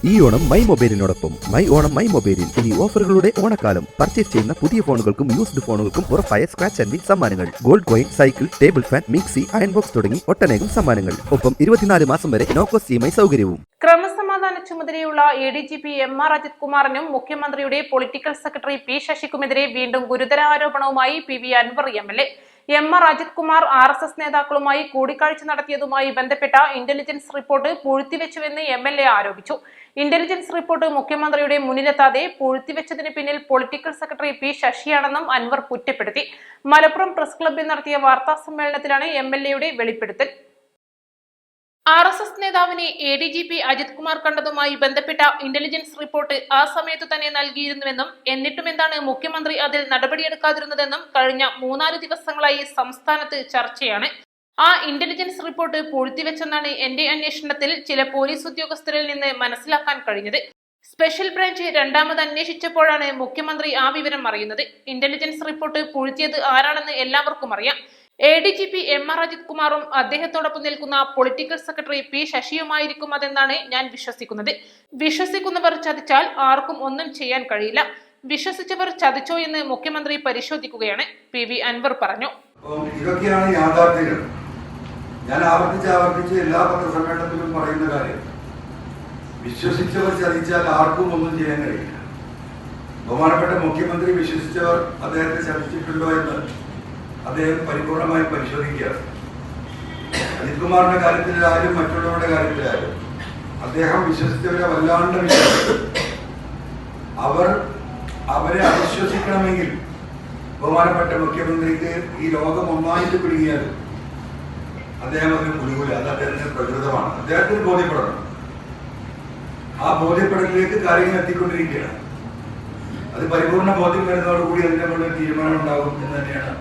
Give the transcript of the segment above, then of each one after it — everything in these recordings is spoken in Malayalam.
ഈ ഓണം മൈ മൊബൈലിനോടൊപ്പം മൈ ഓണം മൈ മൊബൈലിൽ ഇനി ഓഫറുകളുടെ ഓണക്കാലം. പർച്ചേസ് ചെയ്യുന്ന പുതിയ ഫോണുകൾക്കും യൂസ്ഡ് ഫോണുകൾക്കും ഉറപ്പായ സ്ക്രാച്ച് ആൻഡ് വിൻ സമ്മാനങ്ങൾ, gold coin, cycle, table fan, mixie, iron box തുടങ്ങി ഒട്ടനേകം സമ്മാനങ്ങൾ. ഒപ്പം 24 മാസം വരെ നോ കോസ്റ്റ് EMI സൗകര്യവും. ക്രമസമാധാന ചുമതലയുള്ള ADGP MR അജിത് കുമാറിനും മുഖ്യമന്ത്രിയുടെ പൊളിറ്റിക്കൽ സെക്രട്ടറി P ശശിക്കുമെതിരെ വീണ്ടും ഗുരുതര ആരോപണവുമായി PV Anwar MLA. MR Ajith Kumar RSS നേതാക്കളുമായി കൂടിക്കാഴ്ച നടത്തിയതുമായി ബന്ധപ്പെട്ട ഇന്റലിജൻസ് റിപ്പോർട്ട് പൂഴ്ത്തിവെച്ചുവെന്ന് MLA ആരോപിച്ചു. ഇന്റലിജൻസ് റിപ്പോർട്ട് മുഖ്യമന്ത്രിയുടെ മുന്നിലെത്താതെ പൂഴ്ത്തിവെച്ചതിന് പിന്നിൽ പൊളിറ്റിക്കൽ സെക്രട്ടറി P ശശിയാണെന്നും അൻവർ കുറ്റപ്പെടുത്തി. മലപ്പുറം പ്രസ് ക്ലബ്ബിൽ നടത്തിയ വാർത്താ സമ്മേളനത്തിലാണ് MLAയുടെ വെളിപ്പെടുത്തൽ. RSS നേതാവിനെ ADGP അജിത് കുമാർ കണ്ടതുമായി ബന്ധപ്പെട്ട ഇന്റലിജൻസ് റിപ്പോർട്ട് ആ സമയത്ത് തന്നെ നൽകിയിരുന്നുവെന്നും എന്നിട്ടും എന്താണ് മുഖ്യമന്ത്രി അതിൽ നടപടിയെടുക്കാതിരുന്നതെന്നും കഴിഞ്ഞ 3-4 ദിവസങ്ങളായി സംസ്ഥാനത്ത് ചർച്ചയാണ്. ആ ഇന്റലിജൻസ് റിപ്പോർട്ട് പൂഴ്ത്തിവെച്ചെന്നാണ് എന്റെ അന്വേഷണത്തിൽ ചില പോലീസ് ഉദ്യോഗസ്ഥരിൽ നിന്ന് മനസ്സിലാക്കാൻ കഴിഞ്ഞത്. സ്പെഷ്യൽ ബ്രാഞ്ച് രണ്ടാമത് അന്വേഷിച്ചപ്പോഴാണ് മുഖ്യമന്ത്രി ആ വിവരം അറിയുന്നത്. ഇന്റലിജൻസ് റിപ്പോർട്ട് പൂഴ്ത്തിയത് ആരാണെന്ന് എല്ലാവർക്കും അറിയാം. ADGP MR അജിത് കുമാറും അദ്ദേഹത്തോടൊപ്പം നിൽക്കുന്ന പൊളിറ്റിക്കൽ സെക്രട്ടറി P ശശിയുമായിരിക്കും അതെന്നാണ് ഞാൻ വിശ്വസിക്കുന്നത്. വിശ്വസിക്കുന്നവർ ചതിച്ചാൽ ആർക്കും ഒന്നും ചെയ്യാൻ കഴിയില്ല. വിശ്വസിച്ചവർ ചതിച്ചോ എന്ന് മുഖ്യമന്ത്രി പരിശോധിക്കുകയാണ്, PV അൻവർ പറഞ്ഞു. ഇതൊക്കെയാണ് യാഥാർത്ഥ്യങ്ങൾ. ഞാൻ ആവർത്തിച്ച് എല്ലാ പത്രസമ്മേളനത്തിലും പറയുന്ന കാര്യം, വിശ്വസിച്ചവർ ചതിച്ചാൽ ആർക്കും ഒന്നും ചെയ്യാൻ കഴിയില്ല. ബഹുമാനപ്പെട്ട മുഖ്യമന്ത്രി വിശ്വസിച്ചവർ അദ്ദേഹത്തെ ചതിച്ചിട്ടുണ്ടോ എന്ന് അദ്ദേഹം പരിപൂർണമായി പരിശോധിക്കുക. അജിത് കുമാറിന്റെ കാര്യത്തിലായാലും മറ്റുള്ളവരുടെ കാര്യത്തിലായാലും അദ്ദേഹം വിശ്വസിച്ചവരെ വല്ലാണ്ട് വിശ്വസിച്ചു. അവരെ അവിശ്വസിക്കണമെങ്കിൽ ബഹുമാനപ്പെട്ട മുഖ്യമന്ത്രിക്ക് ഈ ലോകം ഒന്നായിട്ട് പിടികിയാൽ അദ്ദേഹം അതിന് മുഴുകൂല. അത് അദ്ദേഹത്തിന്റെ പ്രകൃതമാണ്. അദ്ദേഹത്തിന് ബോധ്യപ്പെടണം. ആ ബോധ്യപ്പെടലിലേക്ക് കാര്യങ്ങൾ എത്തിക്കൊണ്ടിരിക്കുകയാണ്. അത് പരിപൂർണ ബോധ്യം വരുന്നതോടുകൂടി അതിന്റെ മുകളിൽ തീരുമാനം ഉണ്ടാകും എന്ന് തന്നെയാണ്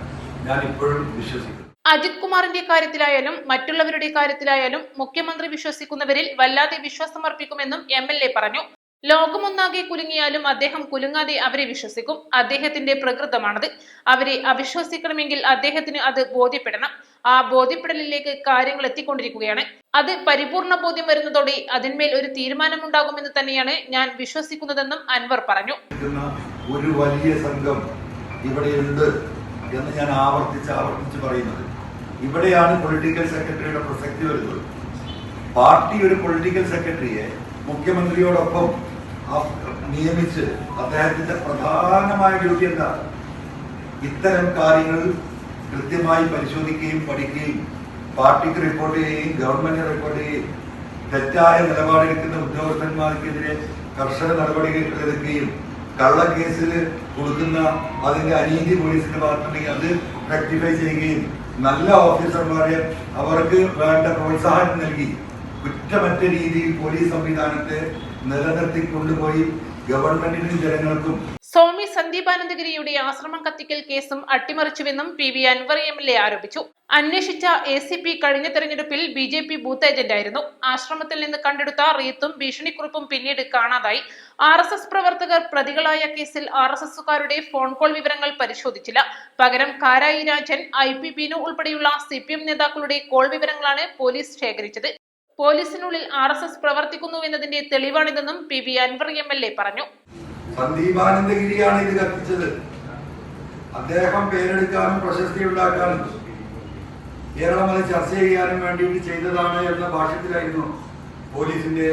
ഞാൻ ഇപ്പോഴും വിശ്വസിക്കുന്നു. അജിത് കുമാറിന്റെ കാര്യത്തിലായാലും മറ്റുള്ളവരുടെ കാര്യത്തിലായാലും മുഖ്യമന്ത്രി വിശ്വസിക്കുന്നവരിൽ വല്ലാതെ വിശ്വാസം അർപ്പിക്കുമെന്നും MLA പറഞ്ഞു. ലോകമൊന്നാകെ കുലുങ്ങിയാലും അദ്ദേഹം കുലുങ്ങാതെ അവരെ വിശ്വസിക്കും. അദ്ദേഹത്തിന്റെ പ്രകൃതമാണത്. അവരെ അവിശ്വസിക്കണമെങ്കിൽ അദ്ദേഹത്തിന് അത് ബോധ്യപ്പെടണം. ആ ബോധ്യപ്പെടലിലേക്ക് കാര്യങ്ങൾ എത്തിക്കൊണ്ടിരിക്കുകയാണ്. അത് പരിപൂർണ ബോധ്യം വരുന്നതോടെ അതിന്മേൽ ഒരു തീരുമാനമുണ്ടാകുമെന്ന് തന്നെയാണ് ഞാൻ വിശ്വസിക്കുന്നതെന്നും അൻവർ പറഞ്ഞു. ഒരു വലിയ സംഘം ഇവിടെയുണ്ട് എന്ന് ഞാൻ ആവർത്തിച്ച് പറയുന്നത്. ഇവിടെയാണ് പൊളിറ്റിക്കൽ സെക്രട്ടറിയുടെ പ്രസക്തി വരുന്നത്. പാർട്ടി ഒരു പൊളിറ്റിക്കൽ സെക്രട്ടറിയെ മുഖ്യമന്ത്രിയോടൊപ്പം നിയമിച്ച് അദ്ദേഹത്തിന്റെ പ്രധാനമായ ഡ്യൂട്ടി എന്താ? ഇത്തരം കാര്യങ്ങൾ കൃത്യമായി പരിശോധിക്കുകയും പഠിക്കുകയും പാർട്ടിക്ക് റിപ്പോർട്ട് ചെയ്യുകയും ഗവൺമെന്റിന് റിപ്പോർട്ട് ചെയ്യുകയും തെറ്റായ നിലപാടെടുക്കുന്ന ഉദ്യോഗസ്ഥന്മാർക്കെതിരെ കർശന നടപടികൾ എടുക്കുകയും കള്ളക്കേസിൽ കൊടുക്കുന്ന അതിന്റെ അനീതി പോലീസിന്റെ ഭാഗത്തുണ്ടെങ്കിൽ അത് റെക്ടിഫൈ ചെയ്യുകയും നല്ല ഓഫീസർമാരെ അവർക്ക് വേണ്ട പ്രോത്സാഹനം നൽകി കുറ്റമറ്റ രീതിയിൽ പോലീസ് സംവിധാനത്തെ നിലനിർത്തി കൊണ്ടുപോയി ഗവൺമെന്റിനും ജനങ്ങൾക്കും. സ്വാമി സന്ദീപാനന്ദഗിരിയുടെ ആശ്രമം കത്തിക്കൽ കേസും അട്ടിമറിച്ചുവെന്നും PV അൻവർ MLA ആരോപിച്ചു. അന്വേഷിച്ച ACP കഴിഞ്ഞ തെരഞ്ഞെടുപ്പിൽ BJP ബൂത്ത് ഏജന്റായിരുന്നു. ആശ്രമത്തിൽ നിന്ന് കണ്ടെടുത്ത റീത്തും ഭീഷണിക്കുറിപ്പും പിന്നീട് കാണാതായി. RSS പ്രവർത്തകർ പ്രതികളായ കേസിൽ RSSകാരുടെ ഫോൺ കോൾ വിവരങ്ങൾ പരിശോധിച്ചില്ല. പകരം കാരായി രാജൻ, IP ബീനു ഉൾപ്പെടെയുള്ള CPM നേതാക്കളുടെ കോൾ വിവരങ്ങളാണ് പോലീസ് ശേഖരിച്ചത്. പോലീസിനുള്ളിൽ RSS പ്രവർത്തിക്കുന്നു എന്നതിന്റെ തെളിവാണിതെന്നും PV അൻവർ MLA പറഞ്ഞു. സന്ദീപാനന്ദഗിരിയാണ് ഇത് കത്തിച്ചത്. അദ്ദേഹം പേരെടുക്കാനും പ്രശസ്തി ഉണ്ടാക്കാനും കേരളം അത് ചർച്ച ചെയ്യാനും വേണ്ടിയിട്ട് ചെയ്തതാണ് എന്ന ഭാഷ്യത്തിലായിരുന്നു പോലീസിന്റെ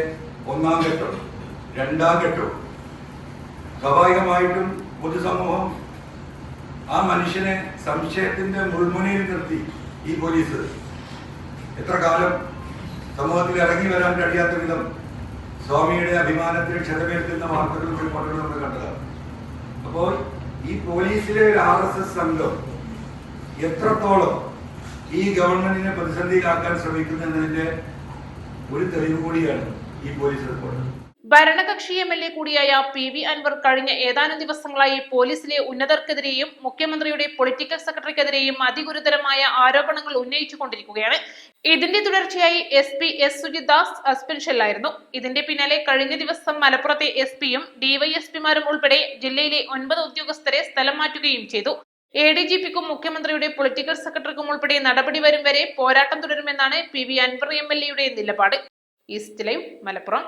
1ാം ഘട്ടം. 2ാം ഘട്ടം സ്വാഭാവികമായിട്ടും പൊതുസമൂഹം ആ മനുഷ്യനെ സംശയത്തിന്റെ മുൾമുനയിൽ നിർത്തി ഈ പോലീസ് എത്ര കാലം സമൂഹത്തിൽ ഇറങ്ങി വരാൻ കഴിയാത്ത വിധം സ്വാമിയുടെ അഭിമാനത്തിന് ക്ഷതമേൽക്കുന്ന വാർത്തകളും റിപ്പോർട്ടുകളും നമ്മൾ കണ്ടതാണ്. അപ്പോൾ ഈ പോലീസിലെ ഒരു RSS സംഘം എത്രത്തോളം ഈ ഗവൺമെന്റിനെ പ്രതിസന്ധിയിലാക്കാൻ ശ്രമിക്കുന്നതിന്റെ ഒരു തെളിവ് കൂടിയാണ് ഈ പോലീസ് റിപ്പോർട്ട്. ഭരണകക്ഷി MLA കൂടിയായ PV അൻവർ കഴിഞ്ഞ ഏതാനും ദിവസങ്ങളായി പോലീസിലെ ഉന്നതർക്കെതിരെയും മുഖ്യമന്ത്രിയുടെ പൊളിറ്റിക്കൽ സെക്രട്ടറിക്കെതിരെയും അതിഗുരുതരമായ ആരോപണങ്ങൾ ഉന്നയിച്ചുകൊണ്ടിരിക്കുകയാണ്. ഇതിന്റെ തുടർച്ചയായി SP S സുജിദാസ് സസ്പെൻഷനിലായിരുന്നു. ഇതിന്റെ പിന്നാലെ കഴിഞ്ഞ ദിവസം മലപ്പുറത്തെ SP-യും DYSP-മാരും ഉൾപ്പെടെ ജില്ലയിലെ 9 ഉദ്യോഗസ്ഥരെ സ്ഥലം മാറ്റുകയും ചെയ്തു. ADGP-ക്കും മുഖ്യമന്ത്രിയുടെ പൊളിറ്റിക്കൽ സെക്രട്ടറിക്കും ഉൾപ്പെടെ നടപടി വരും വരെ പോരാട്ടം തുടരുമെന്നാണ് PV അൻവർ MLA-യുടെ നിലപാട്. East live, Malappuram.